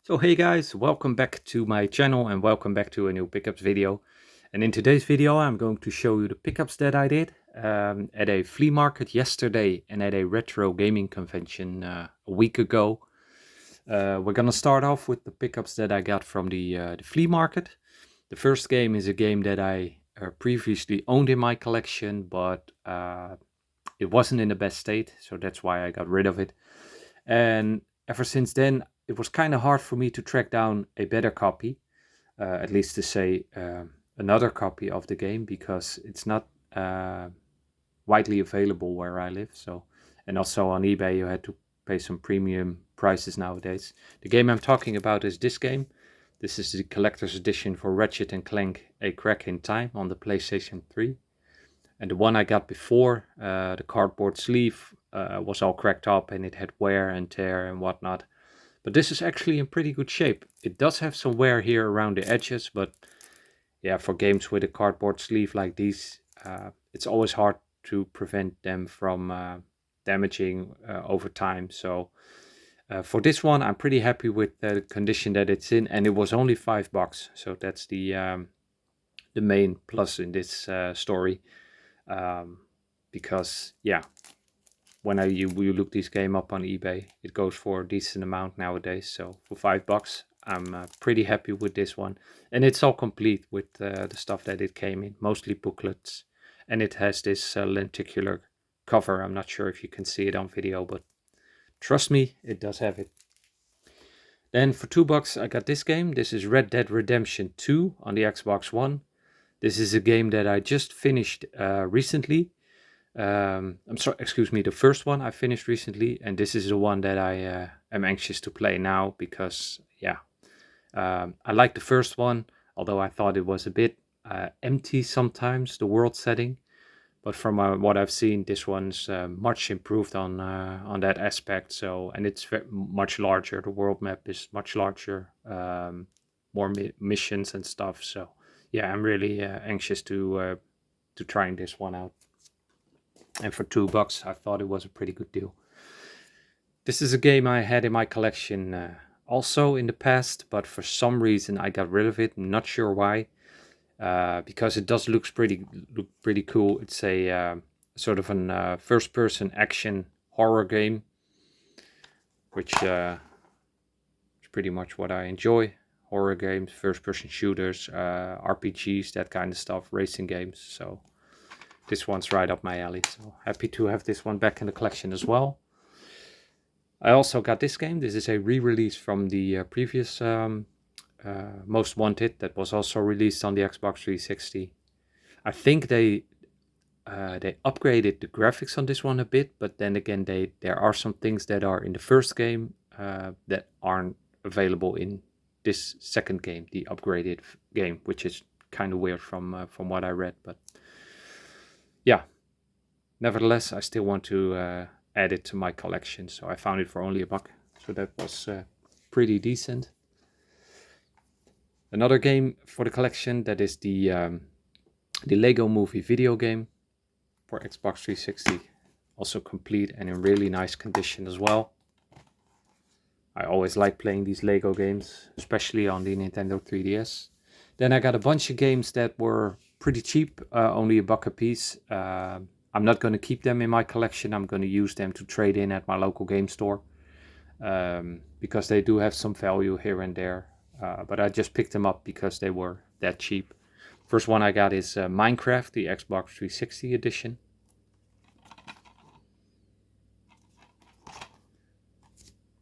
So hey guys, welcome back to my channel and welcome back to a new pickups video. And in today's video I'm going to show you the pickups that I did at a flea market yesterday and at a retro gaming convention a week ago. We're gonna start off with the pickups that I got from the flea market. The first game is a game that I previously owned in my collection, but it wasn't in the best state, so that's why I got rid of it. And ever since then, it was kind of hard for me to track down a better copy, at least to say another copy of the game, because it's not widely available where I live. So, and also on eBay, you had to pay some premium prices nowadays. The game I'm talking about is this game. This is the collector's edition for Ratchet and Clank: A Crack in Time on the PlayStation 3. And the one I got before, the cardboard sleeve was all cracked up and it had wear and tear and whatnot. But this is actually in pretty good shape. It does have some wear here around the edges, but yeah, for games with a cardboard sleeve like these, it's always hard to prevent them from damaging over time. So for this one, I'm pretty happy with the condition that it's in, and it was only $5. So that's the main plus in this story. Because yeah, when you look this game up on eBay, it goes for a decent amount nowadays. So for $5, I'm pretty happy with this one, and it's all complete with the stuff that it came in, mostly booklets, and it has this lenticular cover. I'm not sure if you can see it on video, but trust me, it does have it. Then for $2, I got this game. This is Red Dead Redemption 2 on the Xbox One. This is a game that I just finished recently. I'm sorry, excuse me, the first one I finished recently, and this is the one that I am anxious to play now because, yeah, I like the first one, although I thought it was a bit empty sometimes, the world setting. But from what I've seen, this one's much improved on that aspect. So, and it's much larger. The world map is much larger, more missions and stuff. So, yeah, I'm really anxious to trying this one out. And for $2, I thought it was a pretty good deal. This is a game I had in my collection also in the past, but for some reason I got rid of it. I'm not sure why, because it does look pretty cool. It's a sort of an first-person action horror game, which is pretty much what I enjoy. Horror games, first-person shooters, RPGs, that kind of stuff, racing games. So this one's right up my alley, so happy to have this one back in the collection as well. I also got this game. This is a re-release from the previous Most Wanted that was also released on the Xbox 360. I think they upgraded the graphics on this one a bit, but then again, there are some things that are in the first game that aren't available in this second game, the upgraded game, which is kind of weird from what I read, but yeah, nevertheless, I still want to add it to my collection, so I found it for only $1, so that was pretty decent. Another game for the collection, that is the Lego Movie video game for Xbox 360, also complete and in really nice condition as well. I always like playing these Lego games, especially on the Nintendo 3DS. Then I got a bunch of games that were pretty cheap, only $1 a piece. I'm not going to keep them in my collection. I'm going to use them to trade in at my local game store, because they do have some value here and there. But I just picked them up because they were that cheap. First one I got is Minecraft, the Xbox 360 edition.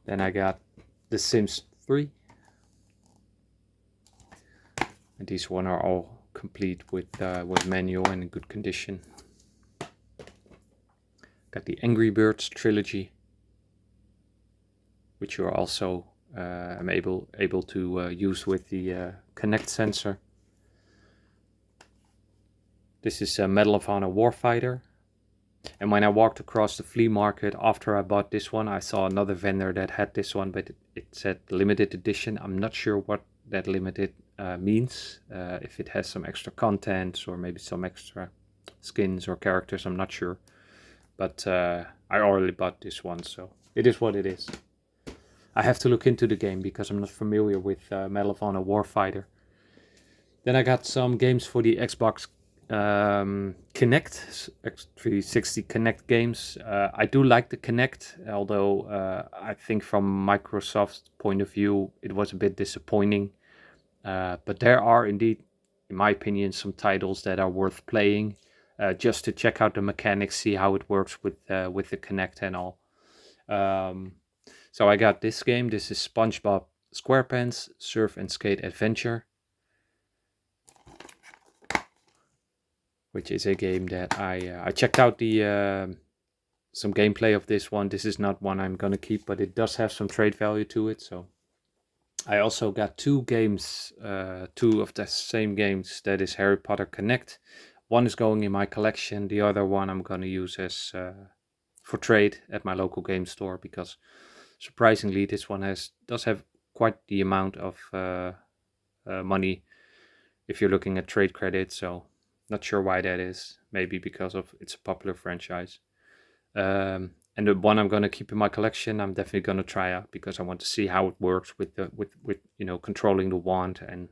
Then I got The Sims 3. And these one are all complete with manual and in good condition. Got the Angry Birds trilogy, which you are also able to use with the Kinect sensor. This is Medal of Honor Warfighter. And when I walked across the flea market after I bought this one, I saw another vendor that had this one, but it said limited edition. I'm not sure what that limited means. If it has some extra content or maybe some extra skins or characters, I'm not sure. But I already bought this one, so it is what it is. I have to look into the game because I'm not familiar with Medal of Honor Warfighter. Then I got some games for the Xbox Kinect, X360 Kinect games. I do like the Kinect, although I think from Microsoft's point of view, it was a bit disappointing. But there are indeed, in my opinion, some titles that are worth playing, just to check out the mechanics, see how it works with the Kinect and all. So I got this game. This is SpongeBob SquarePants Surf and Skate Adventure, which is a game that I checked out the some gameplay of this one. This is not one I'm gonna keep, but it does have some trade value to it. So I also got two games, two of the same games. That is Harry Potter Connect. One is going in my collection. The other one I'm gonna use as for trade at my local game store, because surprisingly this one does have quite the amount of money if you're looking at trade credit. So not sure why that is. Maybe because of it's a popular franchise. And the one I'm going to keep in my collection, I'm definitely going to try out, because I want to see how it works with the with controlling the wand and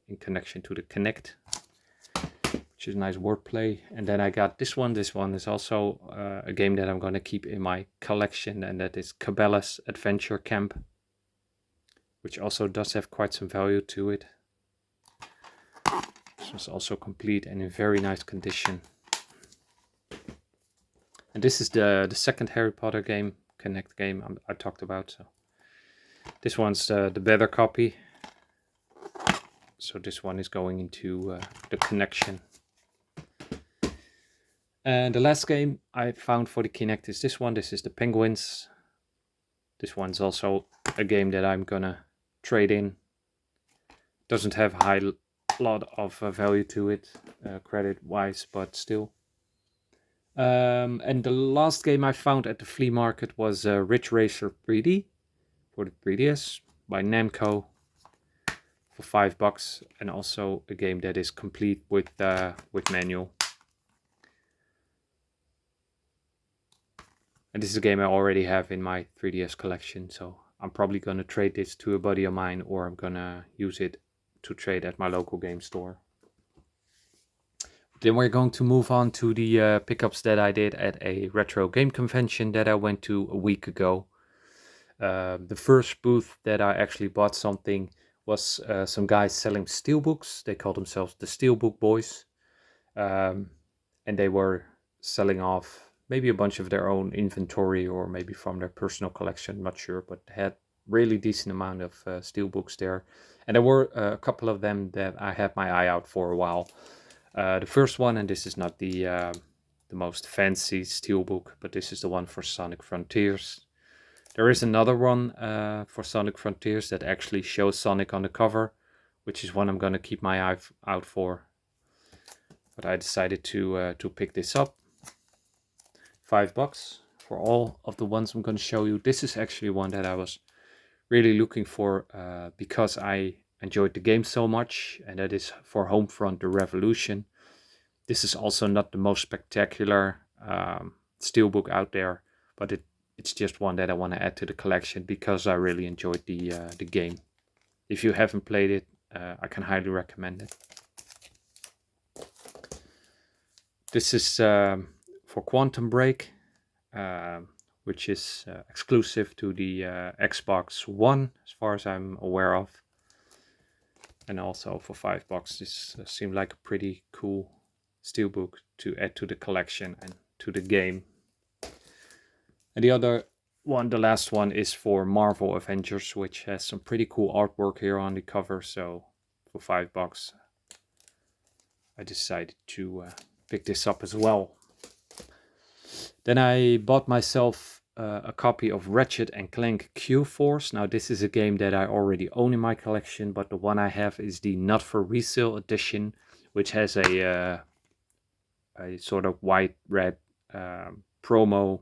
in connection to the Kinect, which is nice wordplay. And then I got this one. This one is also a game that I'm going to keep in my collection, and that is Cabela's Adventure Camp, which also does have quite some value to it. This was also complete and in very nice condition. And this is the second Harry Potter game, Kinect game I talked about. So this one's the better copy. So this one is going into the connection. And the last game I found for the Kinect is this one. This is the Penguins. This one's also a game that I'm gonna trade in. Doesn't have a high lot of value to it, credit-wise, but still. And the last game I found at the flea market was Ridge Racer 3D for the 3DS by Namco for $5, and also a game that is complete with manual. And this is a game I already have in my 3DS collection, so I'm probably gonna trade this to a buddy of mine, or I'm gonna use it to trade at my local game store. Then we're going to move on to the pickups that I did at a retro game convention that I went to a week ago. The first booth that I actually bought something was some guys selling steelbooks. They called themselves the Steelbook Boys. And they were selling off maybe a bunch of their own inventory, or maybe from their personal collection, not sure, but they had really decent amount of steelbooks there. And there were a couple of them that I had my eye out for a while. The first one, and this is not the most fancy steelbook, but this is the one for Sonic Frontiers. There is another one for Sonic Frontiers that actually shows Sonic on the cover, which is one I'm going to keep my eye out for. But I decided to pick this up. $5 for all of the ones I'm going to show you. This is actually one that I was really looking for because I enjoyed the game so much, and that is for Homefront: The Revolution. This is also not the most spectacular steelbook out there, but it's just one that I want to add to the collection because I really enjoyed the game. If you haven't played it, I can highly recommend it. This is for Quantum Break, which is exclusive to the Xbox One, as far as I'm aware of. And also for $5, this seemed like a pretty cool steelbook to add to the collection and to the game. And the other one, the last one, is for Marvel Avengers, which has some pretty cool artwork here on the cover. So for $5, I decided to pick this up as well. Then I bought myself a copy of Ratchet and Clank Q-Force. Now this is a game that I already own in my collection, but the one I have is the Not For Resale edition, which has a sort of white-red promo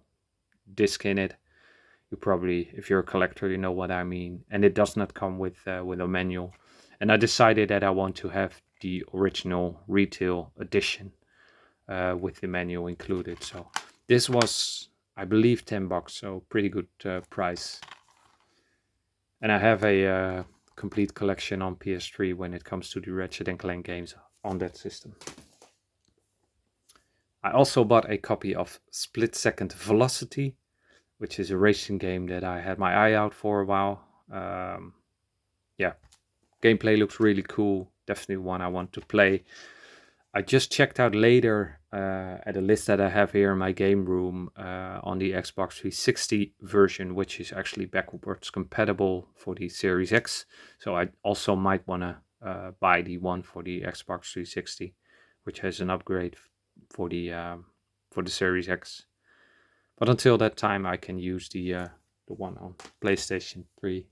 disc in it. You probably, if you're a collector, you know what I mean. And it does not come with a manual. And I decided that I want to have the original retail edition with the manual included. So this was, I believe, $10, so pretty good price. And I have a complete collection on PS3 when it comes to the Ratchet and Clank games on that system. I also bought a copy of Split Second Velocity, which is a racing game that I had my eye out for a while. Yeah, gameplay looks really cool. Definitely one I want to play. I just checked out later at a list that I have here in my game room on the Xbox 360 version, which is actually backwards compatible for the Series X. So I also might want to buy the one for the Xbox 360, which has an upgrade for the Series X. But until that time, I can use the one on PlayStation 3.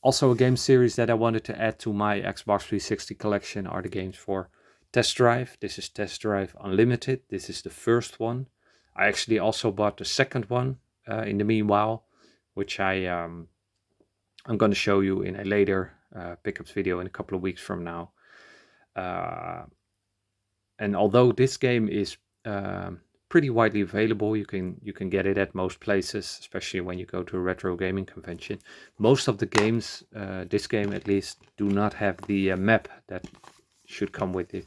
Also, a game series that I wanted to add to my Xbox 360 collection are the games for Test Drive. This is Test Drive Unlimited. This is the first one. I actually also bought the second one in the meanwhile, which I'm going to show you in a later pickups video in a couple of weeks from now. And although this game is pretty widely available, you can get it at most places, especially when you go to a retro gaming convention. Most of the games, this game at least, do not have the map that should come with it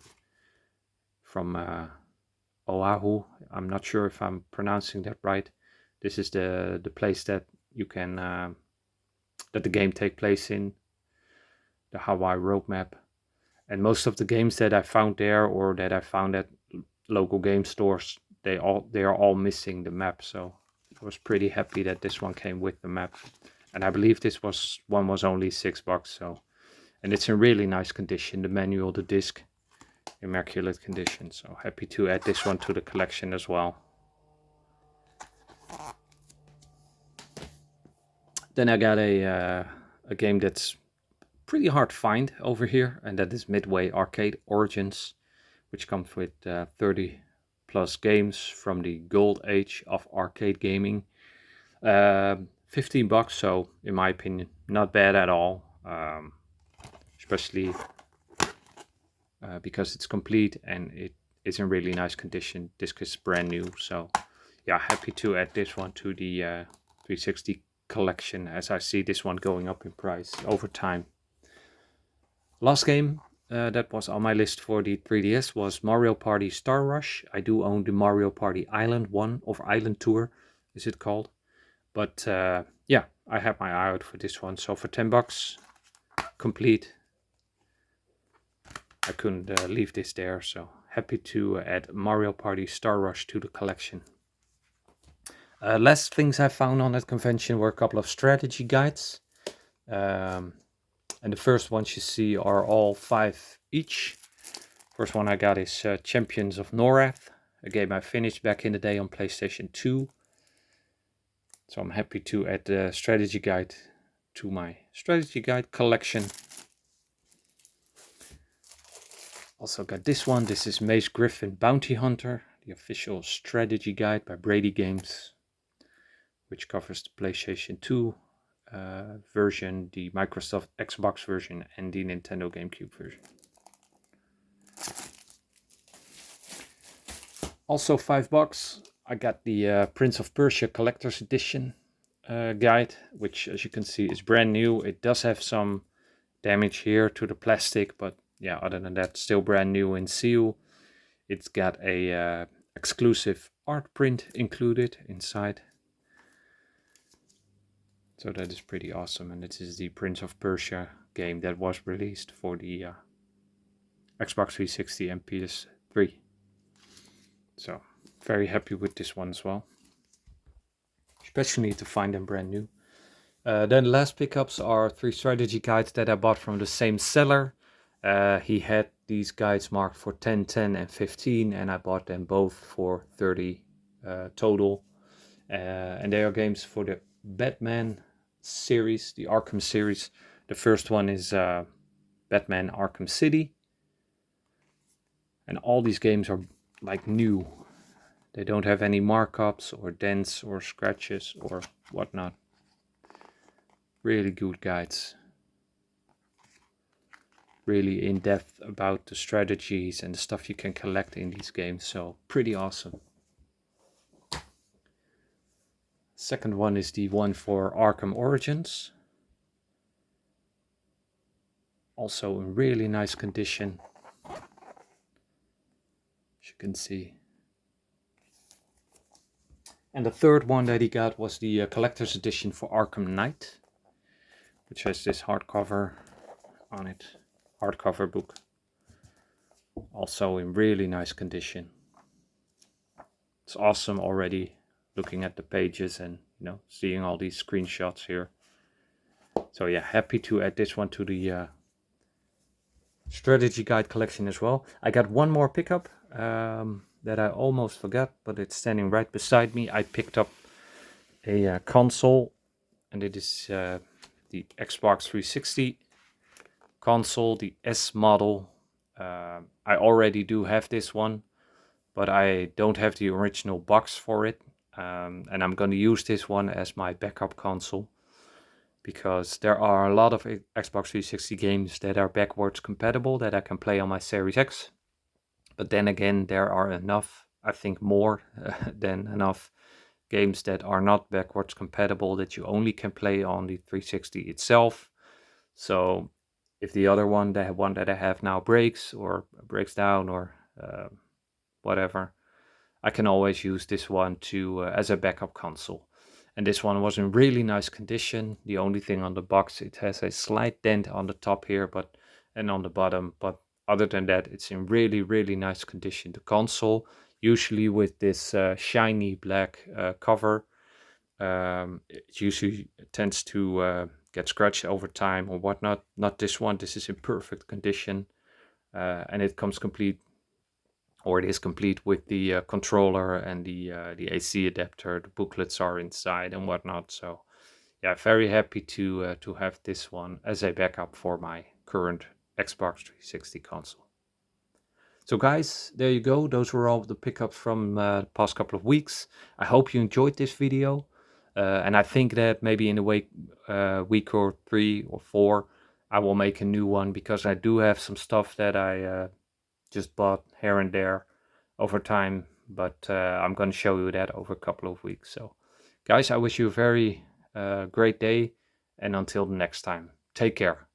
from Oahu. I'm not sure if I'm pronouncing that right. This is the place that you can that the game take place in, the Hawaii road map. And most of the games that I found there or that I found at local game stores, they are all missing the map. So I was pretty happy that this one came with the map. And I believe this one was only $6. So, and it's in really nice condition. The manual, the disc, immaculate condition. So happy to add this one to the collection as well. Then I got a game that's pretty hard to find over here, and that is Midway Arcade Origins, which comes with 30 plus games from the gold age of arcade gaming. $15, so in my opinion, not bad at all. Especially because it's complete and it is in really nice condition. Disc is brand new, so yeah, happy to add this one to the 360 collection, as I see this one going up in price over time. Last game that was on my list for the 3DS was Mario Party Star Rush. I do own the Mario Party Island 1, or Island Tour, is it called. But yeah, I have my eye out for this one. So for $10, complete. I couldn't leave this there, so happy to add Mario Party Star Rush to the collection. Last things I found on that convention were a couple of strategy guides. And the first ones you see are all 5 each. First one I got is Champions of Norath, a game I finished back in the day on PlayStation 2. So I'm happy to add the strategy guide to my strategy guide collection. Also got this one. This is Mace Griffin Bounty Hunter, the official strategy guide by Brady Games, which covers the PlayStation 2 version, the Microsoft Xbox version, and the Nintendo GameCube version. Also $5. I got the Prince of Persia Collector's Edition guide, which, as you can see, is brand new. It does have some damage here to the plastic, but yeah, other than that, still brand new in seal. It's got a exclusive art print included inside. So that is pretty awesome. And this is the Prince of Persia game that was released for the Xbox 360 and PS3. So very happy with this one as well. Especially to find them brand new. Then the last pickups are 3 strategy guides that I bought from the same seller. He had these guides marked for 10, 10 and 15, and I bought them both for 30 total. And they are games for the Batman series, the Arkham series. The first one is Batman Arkham City. And all these games are like new. They don't have any markups or dents or scratches or whatnot. Really good guides. Really in depth about the strategies and the stuff you can collect in these games. So pretty awesome. Second one is the one for Arkham Origins. Also in really nice condition, as you can see. And the third one that he got was the collector's edition for Arkham Knight, which has this hardcover on it, hardcover book. Also in really nice condition. It's awesome already looking at the pages and seeing all these screenshots here. So yeah, happy to add this one to the strategy guide collection as well. I got one more pickup that I almost forgot, but it's standing right beside me. I picked up a console, and it is the Xbox 360 console, the S model. I already do have this one, but I don't have the original box for it, and I'm going to use this one as my backup console, because there are a lot of Xbox 360 games that are backwards compatible that I can play on my Series X. But then again, there are enough, I think more than enough games that are not backwards compatible that you only can play on the 360 itself. So if the other one, the one that I have now, breaks down or whatever, I can always use this one to as a backup console. And this one was in really nice condition. The only thing on the box, it has a slight dent on the top here, and on the bottom, but other than that, it's in really, really nice condition. The console, usually with this shiny black cover, it usually tends to get scratched over time or whatnot. Not this one. This is in perfect condition, and it comes complete, or it is complete with the controller and the AC adapter. The booklets are inside and whatnot. So yeah, very happy to have this one as a backup for my current Xbox 360 console. So guys, there you go. Those were all the pickups from the past couple of weeks. I hope you enjoyed this video. And I think that maybe in a week or 3 or 4, I will make a new one, because I do have some stuff that I just bought here and there over time. But I'm going to show you that over a couple of weeks. So guys, I wish you a very great day. And until the next time, take care.